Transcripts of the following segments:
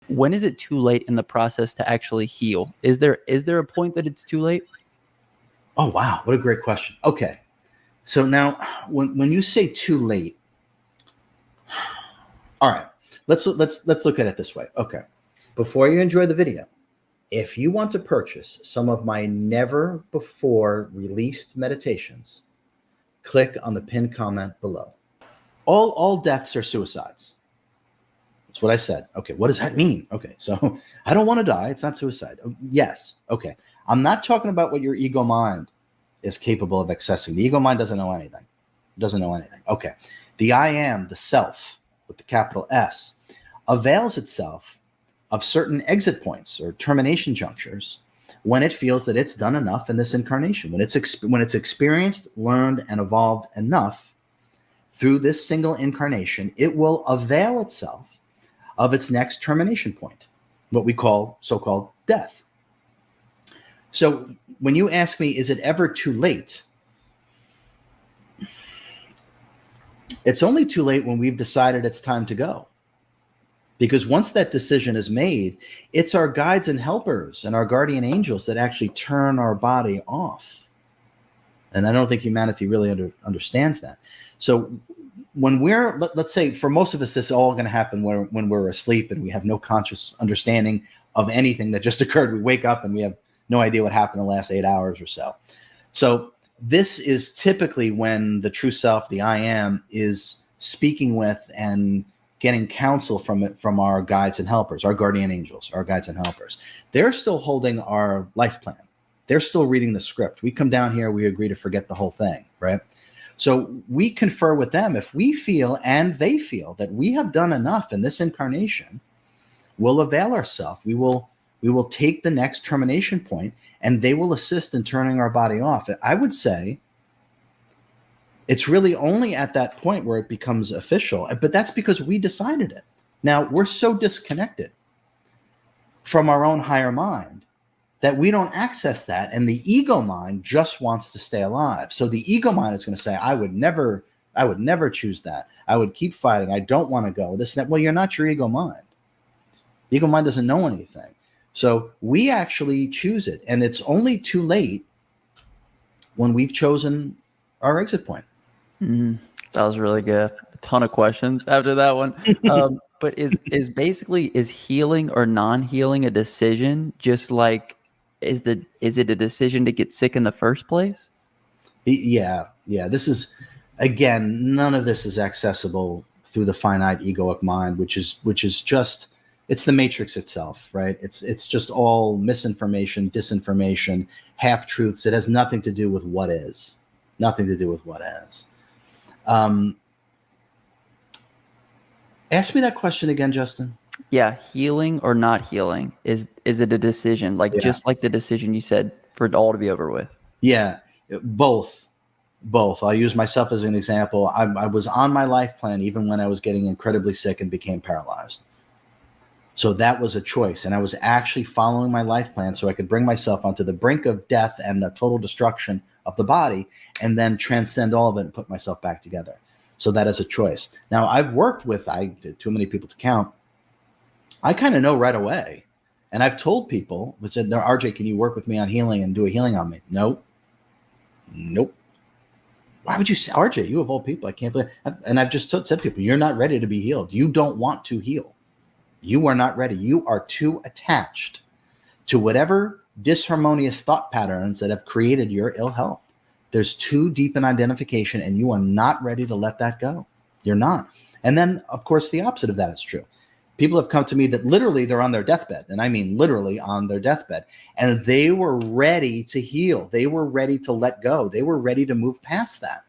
when is it too late in the process to actually heal? Is there a point that it's too late? Oh, wow. What a great question. Okay. So now when you say too late, all right, let's look at it this way. Okay. Before you enjoy the video, if you want to purchase some of my never before released meditations, click on the pinned comment below. All deaths are suicides. That's what I said. Okay, what does that mean? Okay, so I don't want to die. It's not suicide. Yes. Okay. I'm not talking about what your ego mind is capable of accessing. The ego mind doesn't know anything. It doesn't know anything. Okay. The I am, the self, with the capital S, avails itself of certain exit points or termination junctures when it feels that it's done enough in this incarnation. When it's experienced, learned, and evolved enough through this single incarnation, it will avail itself of its next termination point, what we call so-called death. So when you ask me, is it ever too late? It's only too late when we've decided it's time to go. Because once that decision is made, it's our guides and helpers and our guardian angels that actually turn our body off. And I don't think humanity really understands that. So when let's say for most of us, this is all going to happen when we're asleep and we have no conscious understanding of anything that just occurred. We wake up and we have no idea what happened in the last 8 hours or so. So this is typically when the true self, the I am, is speaking with and getting counsel from our guides and helpers, our guardian angels, our guides and helpers. They're still holding our life plan. They're still reading the script. We come down here, we agree to forget the whole thing, right? So we confer with them. If we feel and they feel that we have done enough in this incarnation, we'll avail ourselves. We will take the next termination point, and they will assist in turning our body off. I would say it's really only at that point where it becomes official, but that's because we decided it. Now, we're so disconnected from our own higher mind that we don't access that, and the ego mind just wants to stay alive. So the ego mind is going to say, I would never choose that. I would keep fighting. I don't want to go. This and that. Well, you're not your ego mind. The ego mind doesn't know anything. So we actually choose it, and it's only too late when we've chosen our exit point. That was really good. A ton of questions after that one. But is healing or non-healing a decision? Just like, is it a decision to get sick in the first place? Yeah. This is, again, none of this is accessible through the finite egoic mind, which is just, it's the matrix itself, right? It's just all misinformation, disinformation, half truths. It has nothing to do with what is. Nothing to do with what is. Ask me that question again, Justin. Yeah, healing or not healing, is it a decision? Like, just like the decision you said for it all to be over with? Yeah, both. I'll use myself as an example. I was on my life plan even when I was getting incredibly sick and became paralyzed. So that was a choice, and I was actually following my life plan so I could bring myself onto the brink of death and the total destruction of the body, and then transcend all of it and put myself back together. So that is a choice. Now, I've worked with, too many people to count. I kind of know right away. And I've told people, I said, RJ, can you work with me on healing and do a healing on me? Nope. Why would you say, RJ, you of all people, I can't believe. And I've just said to people, you're not ready to be healed. You don't want to heal. You are not ready. You are too attached to whatever disharmonious thought patterns that have created your ill health. There's too deep an identification, and you are not ready to let that go. You're not. And then, of course, the opposite of that is true. People have come to me that literally they're on their deathbed, and I mean literally on their deathbed, and they were ready to heal. They were ready to let go. They were ready to move past that.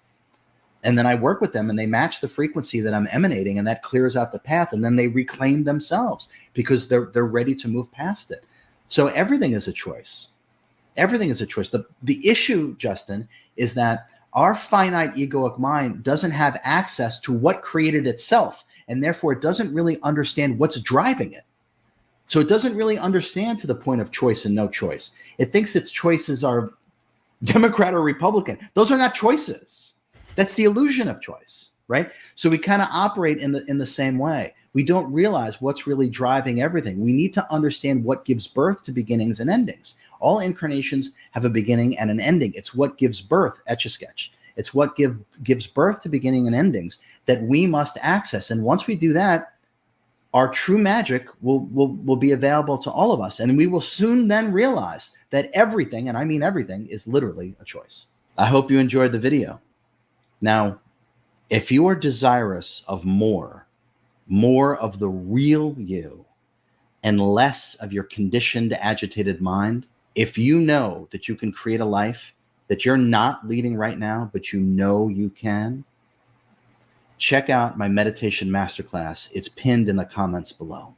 And then I work with them, and they match the frequency that I'm emanating, and that clears out the path, and then they reclaim themselves because they're ready to move past it. So everything is a choice. Everything is a choice. The issue, Justin, is that our finite egoic mind doesn't have access to what created itself, and therefore it doesn't really understand what's driving it. So it doesn't really understand to the point of choice and no choice. It thinks its choices are Democrat or Republican. Those are not choices. That's the illusion of choice, right? So we kind of operate in the same way. We don't realize what's really driving everything. We need to understand what gives birth to beginnings and endings. All incarnations have a beginning and an ending. It's what gives birth, Etch-a-Sketch. It's what gives birth to beginning and endings that we must access. And once we do that, our true magic will be available to all of us. And we will soon then realize that everything, and I mean everything, is literally a choice. I hope you enjoyed the video. Now, if you are desirous of more of the real you and less of your conditioned, agitated mind, if you know that you can create a life that you're not leading right now, but you know you can, check out my meditation masterclass. It's pinned in the comments below.